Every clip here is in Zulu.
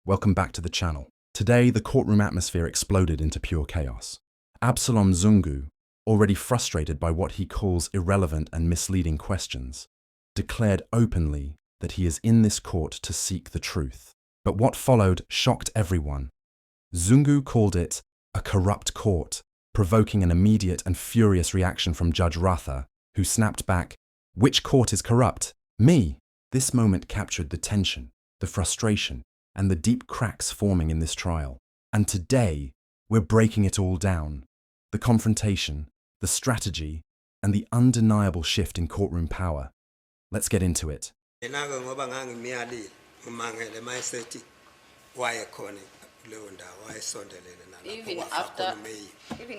Welcome back to the channel. Today, the courtroom atmosphere exploded into pure chaos. Absalom Zungu, already frustrated by what he calls irrelevant and misleading questions, declared openly that he is in this court to seek the truth. But what followed shocked everyone. Zungu called it a corrupt court, provoking an immediate and furious reaction from Judge Ratha, who snapped back, "Which court is corrupt? Me!" This moment captured the tension, the frustration, and the deep cracks forming in this trial. And today, we're breaking it all down. The confrontation, the strategy, and the undeniable shift in courtroom power. Let's get into it. Even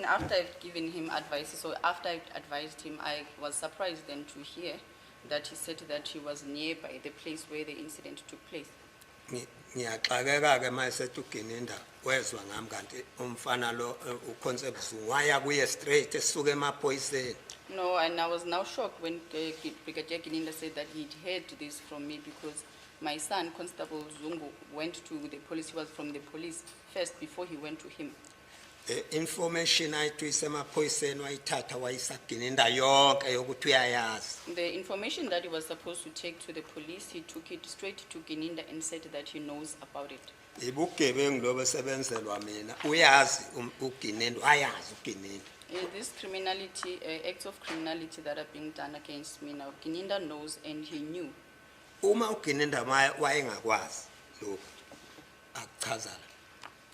after I've given him advice, so after I advised him, I was surprised then to hear that he said that he was nearby the place where the incident took place. Ngiyaxakeka ke mayisethi uGininda wezwa ngami kanti umfana lo uConcept Zungu waya kuye straight esuka emaphoyiseni. No, and I was now shocked when Brigadier Gininda said that he'd heard this from me because my son, Constable Zungu, went to the police. He was from the police first before he went to him. The information ayithwise emaphoyiseni wayithatha wayisa Gininda yonke yokuthi uyayazi. The information that he was supposed to take to the police, he took it straight to Gininda and said that he knows about it. Ibugebengu lobo sebenzelwa mina uyazi uGininda ayazi uGininda. This criminality, acts of criminality that are being done against me now, Gininda knows and he knew. Uma uGininda wayengakwazi lokho akuchazana.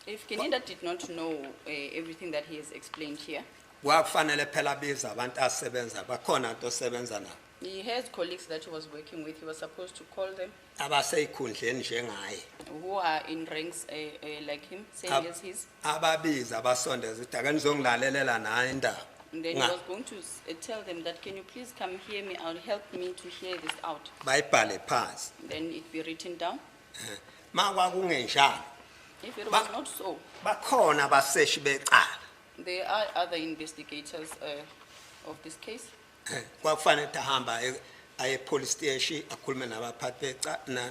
If Gininda did not know everything that he has explained here, Kwakufanele phela biza abantu asebenza bakhona into osebenza nabo. he has colleagues that he was working with. He was supposed to call them Abaseyikhundleni njengaye. who are in ranks like him, same as his. Ababiza abasondeza ukuthi ake nizongilalela naye indaba. And then he was going to tell them that, can you please come hear me out, help me to hear this out. Bayibhale phansi. Then it be written down. Makwakungenjalo. If it was not so, Bakhona abaseshi becala. there are other investigators of this case. Kwakufanele ahamba aye police station akhulume nabaphathi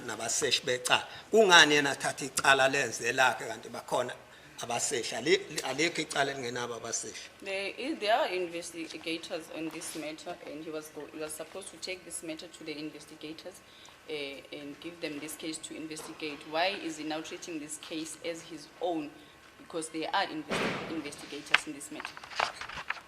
nabaseshi becala. Kungani yena thatha icala lenze lakhe kanti bakhona abaseshi alikho icala elingenabo abaseshi. There are investigators on this matter, and he was supposed to take this matter to the investigators and give them this case to investigate. Why is he now treating this case as his own? Because there are investigators in this matter.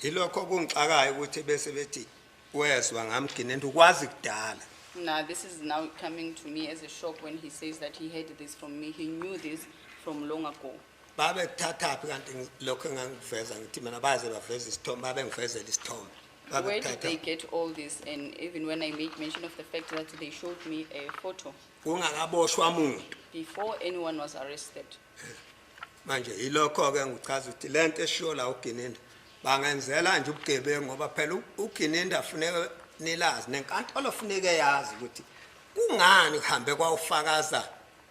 Ilokho kungixakayo ukuthi bese bethi wezwa ngami Gininda ukwazi kudala. Now this is now coming to me as a shock when he says that he heard this from me. He knew this from long ago. Babe kuthathaphi kanti lokho engangiveza ngithi mina baze baveza isithombe babe ngivezela isithombe. Where did they get all this? And even when I made mention of the fact that they showed me a photo Kungakaboshwa umuntu. before anyone was arrested. Manje ilokho ke ngichaza ukuthi lento eshiyo la uGininda bangenzela nje ubugebengu ngoba phela uGininda afuneka nilazi nenkantolo funeka yazi ukuthi kungani kuhambe kwawufakaza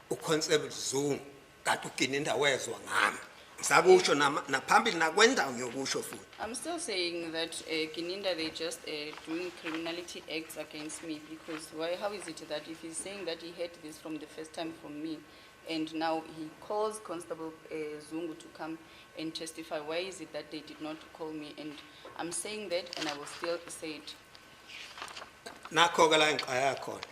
uConcept Zungu kanti uGininda wezwa ngami. Ngisakusho naphambili nakwendawo yokusho futhi. I'm still saying that Gininda, they just doing criminality acts against me because how is it that if he's saying that he heard this from the first time from me and now he calls Constable Zungu to come and testify, why is it that they did not call me? And I'm saying that and I will still say it. Nakho ke la ngiqaya khona.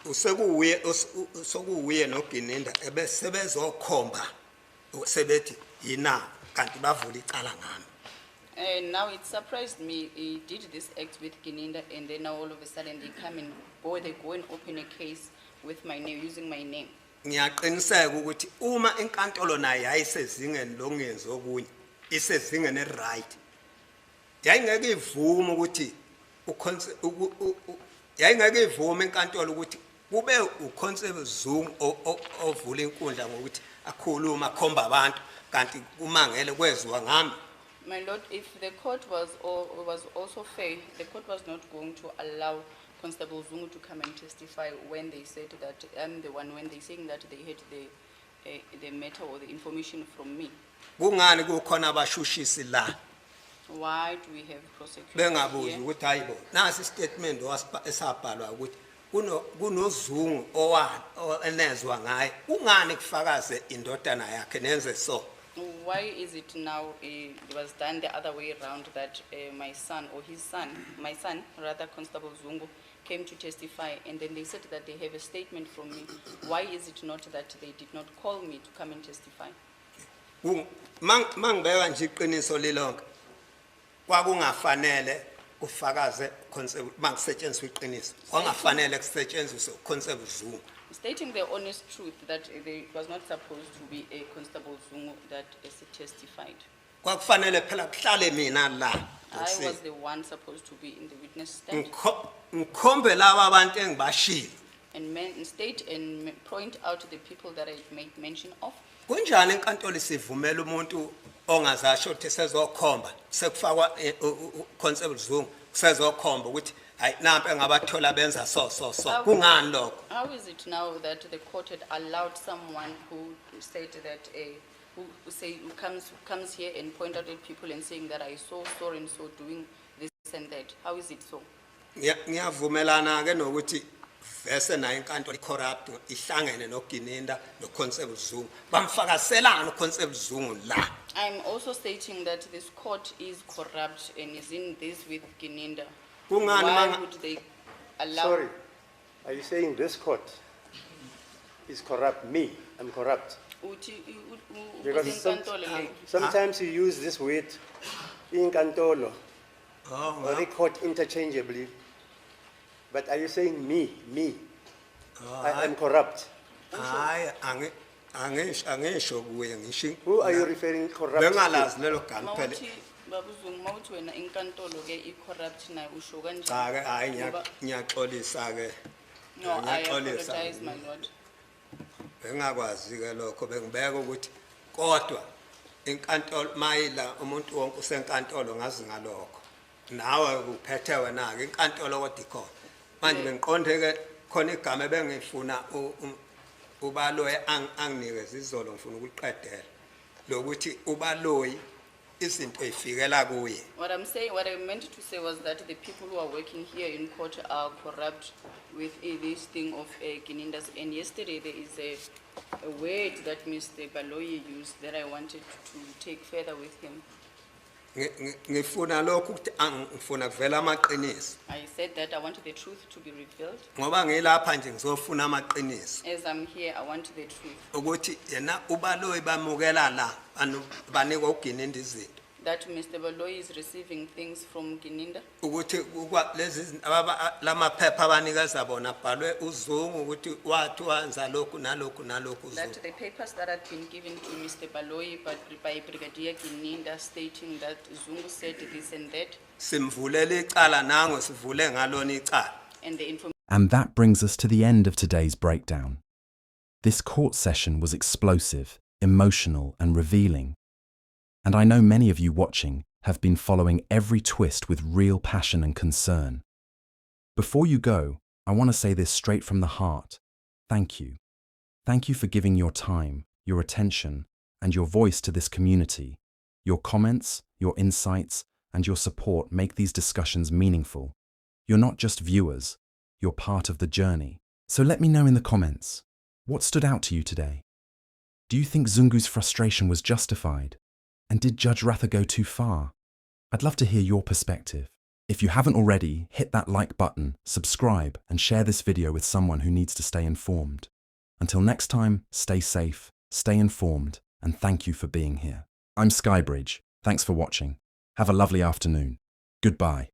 Usekuuye noGininda ebesebezokhomba sebethi yina kanti bavula icala ngami. And now it surprised me. He did this act with Gininda, and then now all of a sudden they come and they go and open a case with my name, using my name. Ngiyaqiniseka ukuthi uma inkantolo nayo yayisezingeni longenzi okunye isezingeni eright. Yayingeke ivume ukuthi yayingeke ivume inkantolo ukuthi kube uConcept Zungu ovula inkundla ngokuthi akhuluma akhomba abantu kanti kumangele kwezwa ngami. My Lord, if the court was also fair, the court was not going to allow Constable Zungu to come and testify when they said that I'm the one, when they saying that they had the matter or the information from me. Kungani kukhona abashushisi la? Why do we have prosecutors Bengabuzi here? ukuthi hayibo nasi statement esabhalwa ukuthi kunozungu enezwa ngaye ungani kufakaze indodana yakhe nenze so. Why is it now it was done the other way around that my son or his son, my son, rather Constable Zungu, came to testify and then they said that they have a statement from me. Why is it not that they did not call me to come and testify? Mangibeka nje iqiniso lilonke kwakungafanele ufakaze concept mangisetshenziswa iqiniso kwangafanele kusetshenziswe Constable Zungu. Stating the honest truth that there was not supposed to be a Constable Zungu that testified. Kwakufanele phela kuhlale mina la. I was the one supposed to be in the witness stand Ngikhombe laba abantu engibashilo. and state and point out the people that I made mention of. Kunjani inkantolo isivumela umuntu ongazasho ukuthi sezokhomba sekufakwa Constable Zungu sezokhomba ukuthi hayi nampe engabathola benza so kungani lokho? How is it now that the court had allowed someone who said that who comes here and point out at people and saying that I saw so and so doing this and that? How is it so? Ngiyavumelana ke nokuthi vese na inkantolo corrupt ihlangene noGininda noConstable Zungu bamfakaselana uConstable Zungu la. I'm also stating that this court is corrupt and is in this with Gininda. Kungani Why would they allow? Sorry, are you saying this court is corrupt? Me, I'm corrupt. Because sometimes you use this word, inkantolo, or they court interchangeably. But are you saying me? I am corrupt. Hayi angisho kuye ngisho. Who are you referring corrupt Bengalazi to? lelo gama phela. Babuzungu mawuthi wena inkantolo ke i-corrupt nayo usho kanjani? Cha ke hayi ngiyaxolisa ke. No, I apologize, my lord. Bengakwazi ke lokho bengibeka ukuthi kodwa inkantolo mayila umuntu wonke usenkantolo ngazi ngalokho. Nawe kuphethe wena ke inkantolo kodwa ikhona. Manje bengiqonde ke khona igama bengifuna ubaloyi anginikeze izolo ngifuna ukuqedela lokuthi ubaloyi izinto ezifikela kuye. What I meant to say was that the people who are working here in court are corrupt with this thing of Ginindas. And yesterday there is a word that Mr. Baloyi used that I wanted to take further with him. Ngifuna lokhu ukuthi angifuna kuvela amaqiniso. I said that I wanted the truth to be revealed. Ngoba ngilapha nje ngizofuna amaqiniso. As I'm here, I want the truth. Ukuthi yena ubaloyi bamukela la banikwa uGininda izinto. That Mr. Baloyi is receiving things from Gininda. Ukuthi lezi lamaphepha abanikeza bona bhalwe uZungu ukuthi wathi wanza lokhu nalokhu nalokhu That uZungu. the papers that had been given to Mr. Baloyi by Brigadier Gininda stating that Zungu said this and that, Simvulela icala nango sivule ngalona icala. and the information. And that brings us to the end of today's breakdown. This court session was explosive, emotional, and revealing. And I know many of you watching have been following every twist with real passion and concern. Before you go, I want to say this straight from the heart. Thank you. Thank you for giving your time, your attention, and your voice to this community. Your comments, your insights, and your support make these discussions meaningful. You're not just viewers, you're part of the journey. So let me know in the comments, what stood out to you today? Do you think Zungu's frustration was justified? And did Judge Ratha go too far? I'd love to hear your perspective. If you haven't already, hit that like button, subscribe, and share this video with someone who needs to stay informed. Until next time, stay safe, stay informed, and thank you for being here. I'm Skybridge. Thanks for watching. Have a lovely afternoon. Goodbye.